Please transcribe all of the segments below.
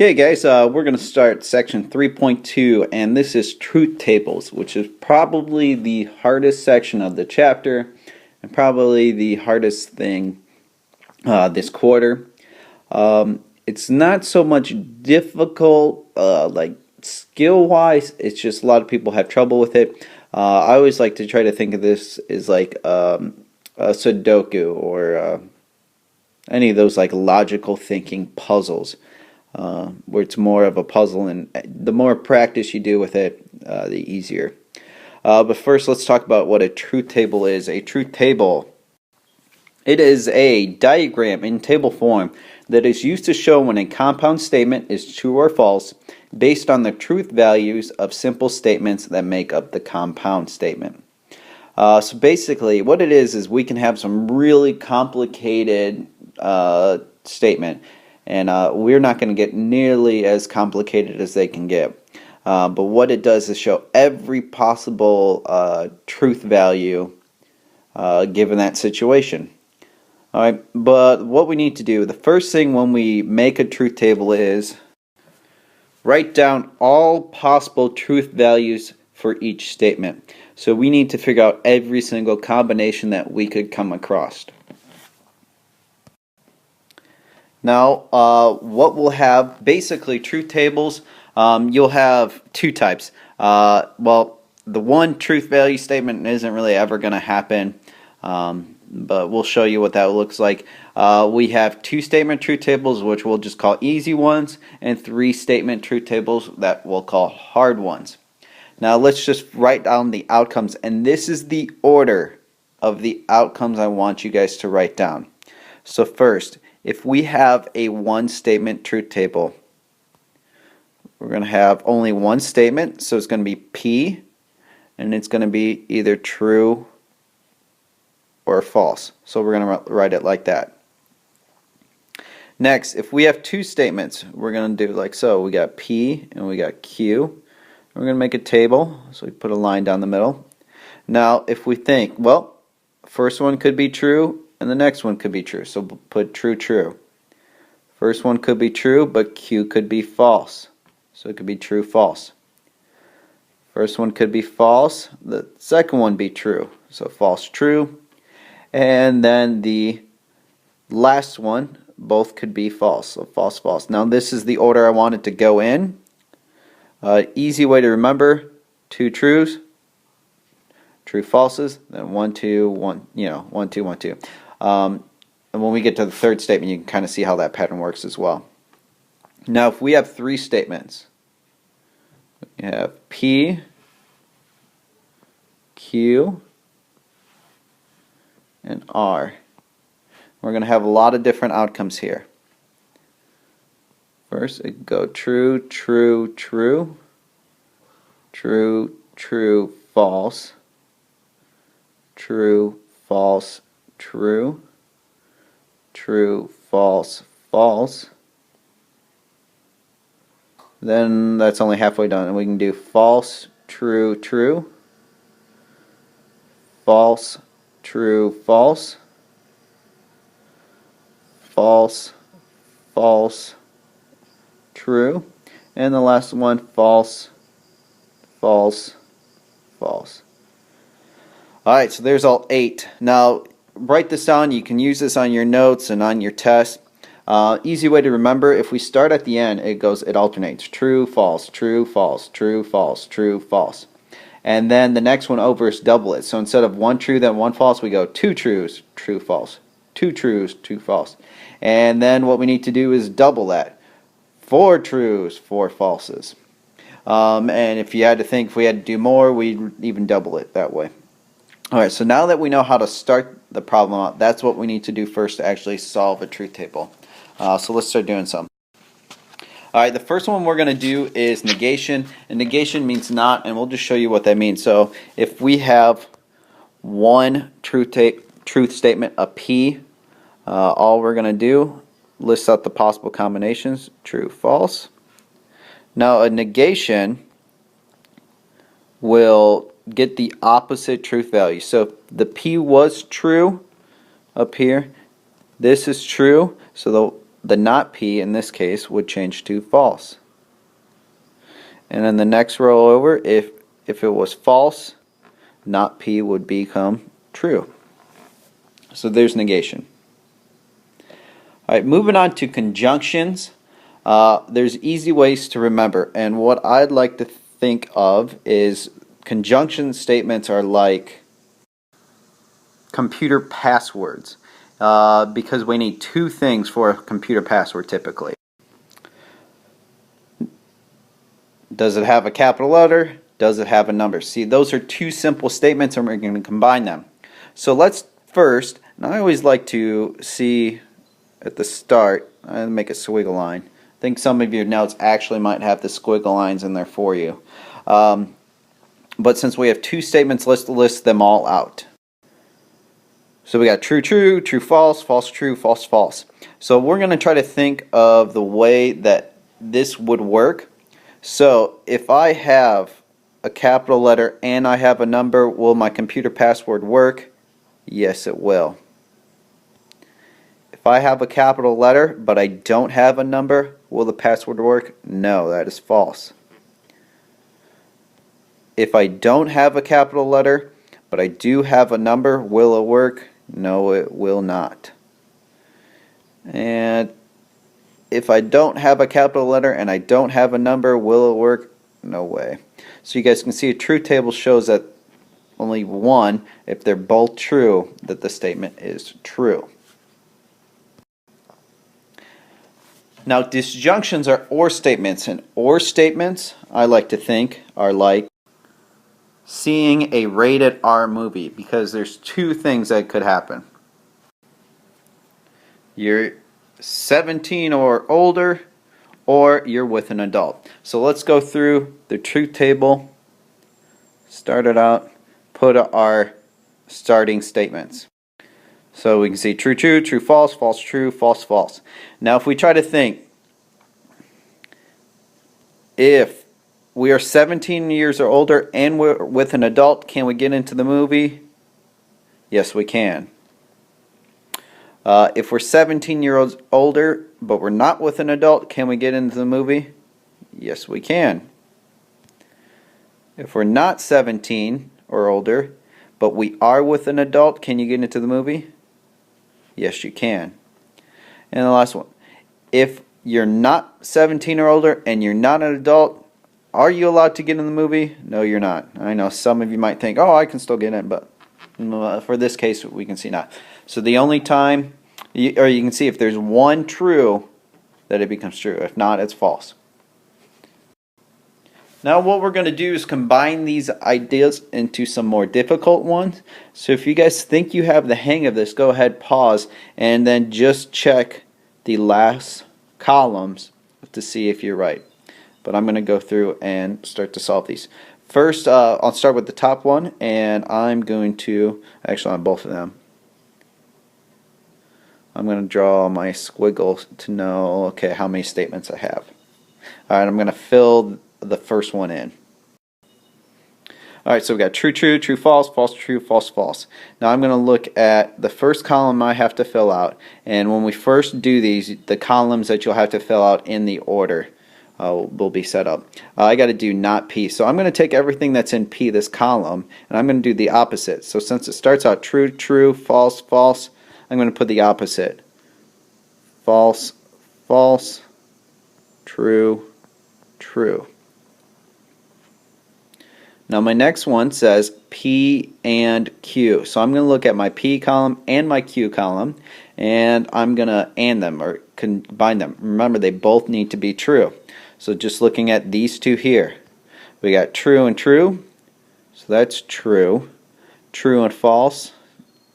Okay guys, we're going to start section 3.2, and this is truth tables, which is probably the hardest section of the chapter and probably the hardest thing this quarter. It's not so much difficult like skill wise, it's just a lot of people have trouble with it. I always like to try to think of this as like a Sudoku or any of those like logical thinking puzzles. Where it's more of a puzzle, and the more practice you do with it, the easier. But first, let's talk about what a truth table is. A truth table, it is a diagram in table form that is used to show when a compound statement is true or false based on the truth values of simple statements that make up the compound statement. So basically, what it is we can have some really complicated statement. And we're not going to get nearly as complicated as they can get. But what it does is show every possible truth value given that situation. Alright, but what we need to do, the first thing when we make a truth table is write down all possible truth values for each statement. So we need to figure out every single combination that we could come across. Now, what we'll have, basically truth tables, you'll have two types. Well, the one truth value statement isn't really ever going to happen, but we'll show you what that looks like. We have two statement truth tables, which we'll just call easy ones, and three statement truth tables that we'll call hard ones. Now, let's just write down the outcomes, and this is the order of the outcomes I want you guys to write down. So first, if we have a one statement truth table, we're going to have only one statement, so it's going to be P, and it's going to be either true or false. So we're going to write it like that. Next, if we have two statements, we're going to do like so. We got P and we got Q. We're going to make a table, so we put a line down the middle. Now, if we think, well, first one could be true, and the next one could be true. So put true, true. First one could be true, but Q could be false. So it could be true, false. First one could be false. The second one be true. So false, true. And then the last one, both could be false. So false, false. Now this is the order I want it to go in. Easy way to remember, two trues, true falses, then 1, 2, 1, 1, 2, 1, 2. And when we get to the third statement, you can kind of see how that pattern works as well. Now, if we have three statements, we have P, Q, and R. We're going to have a lot of different outcomes here. First, it go true, true, true, true, true, false, true, false, true, true, false, false. Then that's only halfway done, and we can do false, true, true, false, true, false, false, false, true, and the last one, false, false, false. Alright, so there's all 8. Now, write this down. You can use this on your notes and on your test. Easy way to remember, if we start at the end, it alternates. True, false, true, false, true, false, true, false. And then the next one over is double it. So instead of one true, then one false, we go two trues, true, false. Two trues, true, false. And then what we need to do is double that. 4 trues, 4 falses. And if you had to think, if we had to do more, we'd even double it that way. Alright, so now that we know how to start the problem out, that's what we need to do first to actually solve a truth table. So let's start doing some. Alright, the first one we're going to do is negation. And negation means not, and we'll just show you what that means. So if we have one truth statement, a P, all we're going to do, list out the possible combinations, true, false. Now a negation will get the opposite truth value. So if the P was true up here, this is true, so the not P in this case would change to false. And then the next row over, if it was false, not P would become true. So there's negation. Alright, moving on to conjunctions. There's easy ways to remember, and what I'd like to think of is conjunction statements are like computer passwords, because we need two things for a computer password typically. Does it have a capital letter? Does it have a number? See, those are two simple statements and we're going to combine them. So let's first, and I always like to see at the start, I make a squiggle line. I think some of your notes actually might have the squiggle lines in there for you. But since we have two statements, let's list them all out. So we got true, true, true, false, false, true, false, false. So we're going to try to think of the way that this would work. So if I have a capital letter and I have a number, will my computer password work? Yes, it will. If I have a capital letter but I don't have a number, will the password work? No, that is false. If I don't have a capital letter but I do have a number, will it work? No, it will not. And if I don't have a capital letter and I don't have a number, will it work? No way. So you guys can see a truth table shows that only one, if they're both true, that the statement is true. Now disjunctions are or statements, and or statements I like to think are like seeing a rated R movie, because there's two things that could happen. You're 17 or older, or you're with an adult. So let's go through the truth table, start it out, put our starting statements. So we can see true, true, true, false, false, true, false, false. Now if we try to think, if we are 17 years or older and we're with an adult, can we get into the movie? Yes, we can. If we're 17 years older but we're not with an adult, can we get into the movie? Yes, we can. If we're not 17 or older but we are with an adult, can you get into the movie? Yes, you can. And the last one, if you're not 17 or older and you're not an adult, are you allowed to get in the movie? No, you're not. I know some of you might think, oh, I can still get in, but for this case, we can see not. So the only time, or you can see if there's one true, that it becomes true. If not, it's false. Now what we're going to do is combine these ideas into some more difficult ones. So if you guys think you have the hang of this, go ahead, pause, and then just check the last columns to see if you're right. But I'm going to go through and start to solve these. First, I'll start with the top one, and I'm going to, actually on both of them, I'm going to draw my squiggle to know, okay, how many statements I have. Alright, I'm going to fill the first one in. Alright, so we got true, true, true, false, false, true, false, false. Now I'm going to look at the first column I have to fill out, and when we first do these, the columns that you'll have to fill out in the order will be set up. I got to do not P, so I'm going to take everything that's in P, this column, and I'm going to do the opposite. So since it starts out true, true, false, false, I'm going to put the opposite. False, false, true, true. Now my next one says P and Q. So I'm going to look at my P column and my Q column, and I'm going to AND them or combine them. Remember, they both need to be true. So just looking at these two here, we got true and true, so that's true. True and false,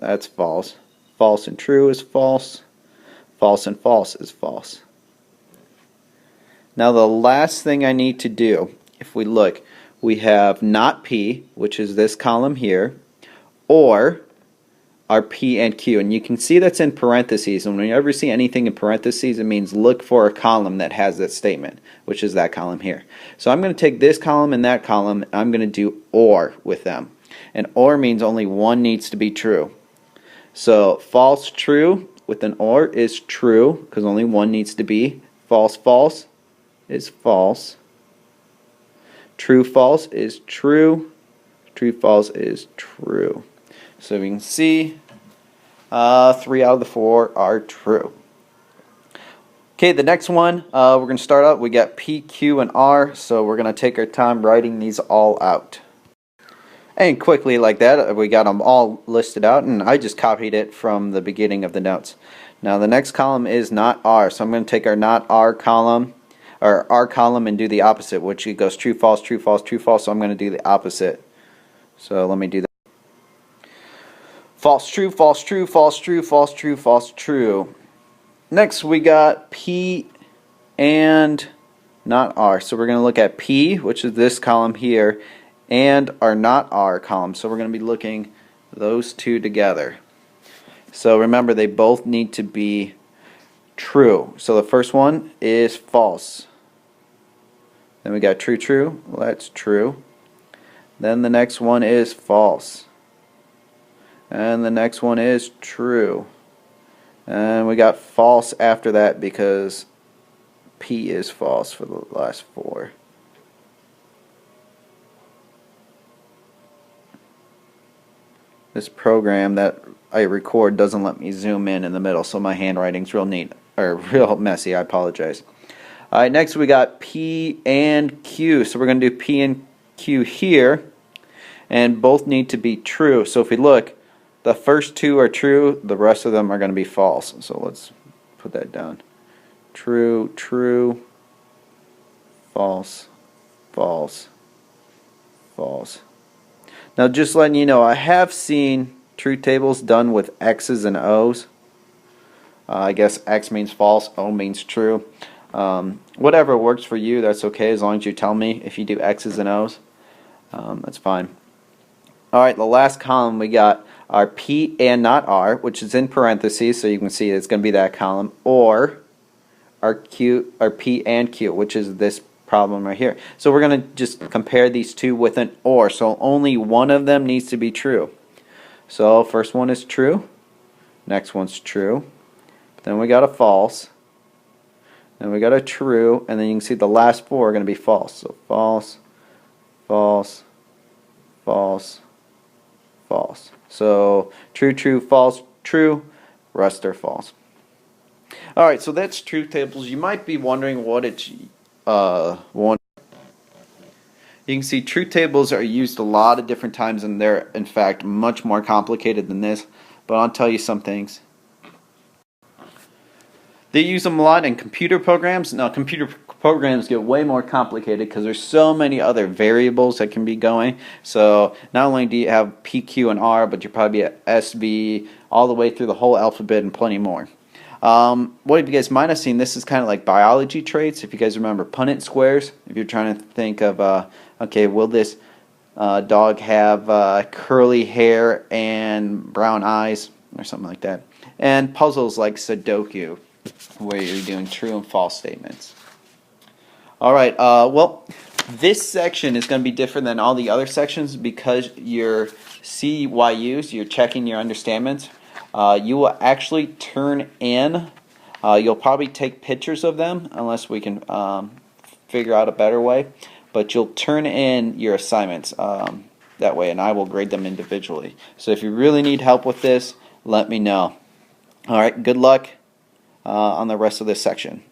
that's false. False and true is false. False and false is false. Now the last thing I need to do, if we look, we have not P, which is this column here, or our P and Q. And you can see that's in parentheses. And when you ever see anything in parentheses, it means look for a column that has that statement, which is that column here. So I'm going to take this column and that column, and I'm going to do OR with them. And OR means only one needs to be true. So false, true with an OR is true, because only one needs to be. False, false is false. True, false is true. True, false is true. So we can see 3 out of the 4 are true. Okay, the next one, we're going to start out. We got P, Q, and R, so we're going to take our time writing these all out. And quickly like that, we got them all listed out, and I just copied it from the beginning of the notes. Now the next column is not R, so I'm going to take our not R column, or R column, and do the opposite, which it goes true, false, true, false, true, false, so I'm going to do the opposite. So let me do that. False, true, false, true, false, true, false, true, false, true. Next we got P and not R. So we're going to look at P, which is this column here, and our not R column. So we're going to be looking those two together. So remember, they both need to be true. So the first one is false. Then we got true, true. Well, that's true. Then the next one is false. And the next one is true. And we got false after that because P is false for the last 4. This program that I record doesn't let me zoom in the middle, so my handwriting's real neat, or real messy. I apologize. Alright, next we got P and Q. So we're going to do P and Q here, and both need to be true. So if we look, the first 2 are true, the rest of them are going to be false. So let's put that down. True, true, false, false, false. Now just letting you know, I have seen truth tables done with X's and O's. I guess X means false, O means true. Whatever works for you, that's okay, as long as you tell me if you do X's and O's. That's fine. Alright, the last column we got our P and not R, which is in parentheses, so you can see it's going to be that column, or our Q, our P and Q, which is this problem right here. So we're going to just compare these two with an OR, so only one of them needs to be true. So first one is true, next one's true, then we got a false, then we got a true, and then you can see the last 4 are going to be false. So false, false, false, false. So true, true, false, true, rest are false. Alright, so that's truth tables. You might be wondering what it's you can see truth tables are used a lot of different times, and they're in fact much more complicated than this, but I'll tell you some things. They use them a lot in computer programs. Now computer programs get way more complicated because there's so many other variables that can be going. So not only do you have P, Q, and R, but you probably have S, V, all the way through the whole alphabet and plenty more. What you guys might have seen, this is kind of like biology traits. If you guys remember Punnett squares, if you're trying to think of, okay, will this dog have curly hair and brown eyes, or something like that. And puzzles like Sudoku, where you're doing true and false statements. Alright, well, this section is going to be different than all the other sections because your CYUs, you're checking your understandings. You will actually turn in, you'll probably take pictures of them unless we can figure out a better way, but you'll turn in your assignments that way, and I will grade them individually. So if you really need help with this, let me know. Alright, good luck on the rest of this section.